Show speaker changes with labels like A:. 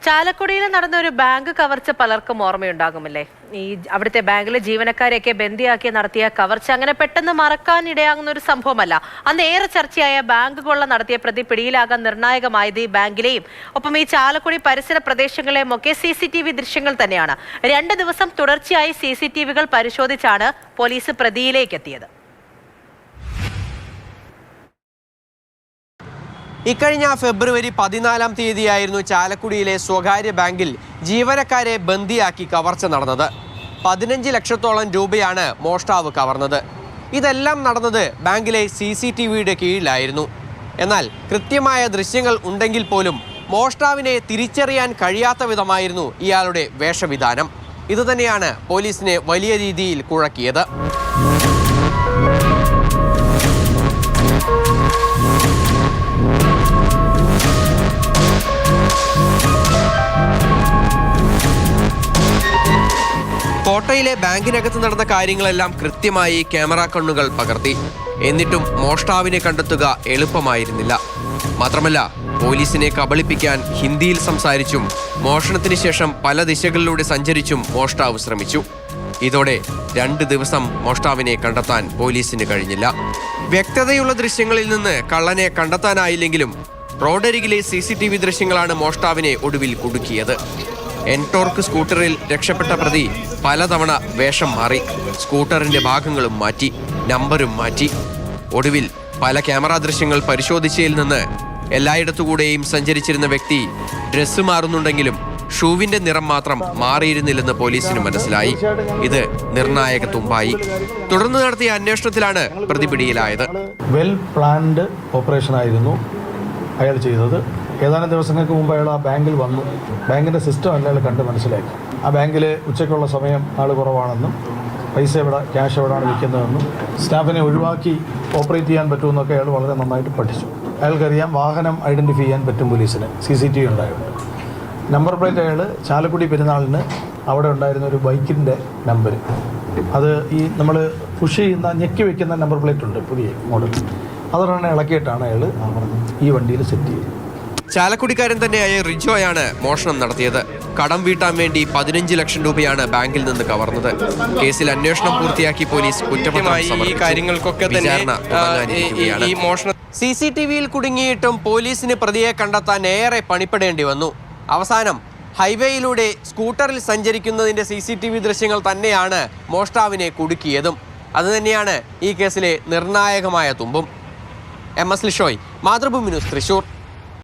A: ചാലക്കുടിയിൽ നടന്ന ഒരു ബാങ്ക് കവർച്ച പലർക്കും ഓർമ്മയുണ്ടാകുമല്ലേ? അവിടുത്തെ ബാങ്കിലെ ജീവനക്കാരെയൊക്കെ ബന്ദിയാക്കി നടത്തിയ കവർച്ച അങ്ങനെ പെട്ടെന്ന് മറക്കാൻ ഇടയാകുന്ന ഒരു സംഭവമല്ല. അന്ന് ഏറെ ചർച്ചയായ ബാങ്ക് കൊള്ള നടത്തിയ പ്രതി പിടിയിലാകാൻ നിർണായകമായത് ഈ ബാങ്കിലെയും ഒപ്പം ഈ ചാലക്കുടി പരിസര പ്രദേശങ്ങളിലെയും ഒക്കെ CCTV ദൃശ്യങ്ങൾ തന്നെയാണ്. 2 ദിവസം തുടർച്ചയായി CCTVകൾ പരിശോധിച്ചാണ് പോലീസ് പ്രതിയിലേക്ക് എത്തിയത്.
B: ഇക്കഴിഞ്ഞ ഫെബ്രുവരി 14-ാം തീയതിയായിരുന്നു ചാലക്കുടിയിലെ സ്വകാര്യ ബാങ്കിൽ ജീവനക്കാരെ ബന്ദിയാക്കി കവർച്ച നടന്നത്. 15 ലക്ഷത്തോളം രൂപയാണ് മോഷ്ടാവ് കവർന്നത്. ഇതെല്ലാം നടന്നത് ബാങ്കിലെ CCTVയുടെ കീഴിലായിരുന്നു. എന്നാൽ കൃത്യമായ ദൃശ്യങ്ങൾ ഉണ്ടെങ്കിൽ പോലും മോഷ്ടാവിനെ തിരിച്ചറിയാൻ കഴിയാത്ത വിധമായിരുന്നു ഇയാളുടെ വേഷവിധാനം. ഇതുതന്നെയാണ് പോലീസിനെ വലിയ രീതിയിൽ കുഴക്കിയത്. കോട്ടയിലെ ബാങ്കിനകത്ത് നടന്ന കാര്യങ്ങളെല്ലാം കൃത്യമായി ക്യാമറ കണ്ണുകൾ പകർത്തി. എന്നിട്ടും മോഷ്ടാവിനെ കണ്ടെത്തുക എളുപ്പമായിരുന്നില്ല. മാത്രമല്ല, പോലീസിനെ കബളിപ്പിക്കാൻ ഹിന്ദിയിൽ സംസാരിച്ചും മോഷണത്തിന് ശേഷം പല ദിശകളിലൂടെ സഞ്ചരിച്ചും മോഷ്ടാവ് ശ്രമിച്ചു. ഇതോടെ 2 ദിവസം മോഷ്ടാവിനെ കണ്ടെത്താൻ പോലീസിന് കഴിഞ്ഞില്ല. വ്യക്തതയുള്ള ദൃശ്യങ്ങളിൽ നിന്ന് കള്ളനെ കണ്ടെത്താനായില്ലെങ്കിലും റോഡരികിലെ CCTV ദൃശ്യങ്ങളാണ് മോഷ്ടാവിനെ ഒടുവിൽ കുടുക്കിയത്. എൻടോർക്ക് സ്കൂട്ടറിൽ രക്ഷപ്പെട്ട പ്രതി പലതവണ വേഷം മാറി, സ്കൂട്ടറിന്റെ ഭാഗങ്ങളും മാറ്റി, നമ്പരും മാറ്റി. ഒടുവിൽ പല ക്യാമറ ദൃശ്യങ്ങൾ പരിശോധിച്ചതിൽ നിന്ന് എല്ലായിടത്തുകൂടെയും സഞ്ചരിച്ചിരുന്ന വ്യക്തി ഡ്രസ്സ് മാറുന്നുണ്ടെങ്കിലും ഷൂവിന്റെ നിറം മാത്രം മാറിയിരുന്നില്ലെന്ന് പോലീസിന് മനസ്സിലായി. ഇത് നിർണായക തുമ്പായി. തുടർന്ന് നടത്തിയ അന്വേഷണത്തിലാണ് പ്രതി പിടിയിലായത്.
C: വെൽ പ്ലാൻഡ് ഓപ്പറേഷൻ ആയിരുന്നു അയാൾ ചെയ്തത്. ഏതാനും ദിവസങ്ങൾക്ക് മുമ്പ് അയാൾ ആ ബാങ്കിൽ വന്നു. ബാങ്കിൻ്റെ സിസ്റ്റം അയാൾ കണ്ട് മനസ്സിലാക്കി. ആ ബാങ്കിൽ ഉച്ചയ്ക്കുള്ള സമയം ആൾ കുറവാണെന്നും പൈസ ക്യാഷ് എവിടെയാണ് വിൽക്കുന്നതെന്നും സ്റ്റാഫിനെ ഒഴിവാക്കി ഓപ്പറേറ്റ് ചെയ്യാൻ പറ്റുമെന്നൊക്കെ അയാൾ വളരെ നന്നായിട്ട് പഠിച്ചു. അയാൾക്കറിയാം വാഹനം ഐഡൻറ്റിഫൈ ചെയ്യാൻ പറ്റും പോലീസിന്, CCTV ഉണ്ടായതുകൊണ്ട്. നമ്പർ പ്ലേറ്റ് അയാൾ ചാലക്കുടി പെരുന്നാളിന് അവിടെ ഉണ്ടായിരുന്ന ഒരു ബൈക്കിൻ്റെ നമ്പർ, അത് ഈ നമ്മൾ പുഷ് ചെയ്യുന്ന ഞെക്കി വയ്ക്കുന്ന നമ്പർ പ്ലേറ്റ് ഉണ്ട്, പുതിയ മോഡൽ, അതൊരെണ്ണം ഇളക്കിയിട്ടാണ് അയാൾ ഈ വണ്ടിയിൽ സെറ്റ് ചെയ്തത്.
B: ചാലക്കുടിക്കാരൻ തന്നെയായ റിജോയാണ് മോഷണം നടത്തിയത്. കടം വീട്ടാൻ വേണ്ടി 15 ലക്ഷം രൂപയാണ് ബാങ്കിൽ നിന്ന് കവർന്നത്. കേസിൽ അന്വേഷണം പൂർത്തിയാക്കി പോലീസ് CCTVയിൽ കുടുങ്ങിയിട്ടും പോലീസിന് പ്രതിയെ കണ്ടെത്താൻ ഏറെ പണിപ്പെടേണ്ടി വന്നു. അവസാനം ഹൈവേയിലൂടെ സ്കൂട്ടറിൽ സഞ്ചരിക്കുന്നതിന്റെ CCTV ദൃശ്യങ്ങൾ തന്നെയാണ് മോഷ്ടാവിനെ കുടുക്കിയതും. അതുതന്നെയാണ് ഈ കേസിലെ നിർണായകമായ തുമ്പും. MS Lishoy, Mathrubhumi news, Thrissur.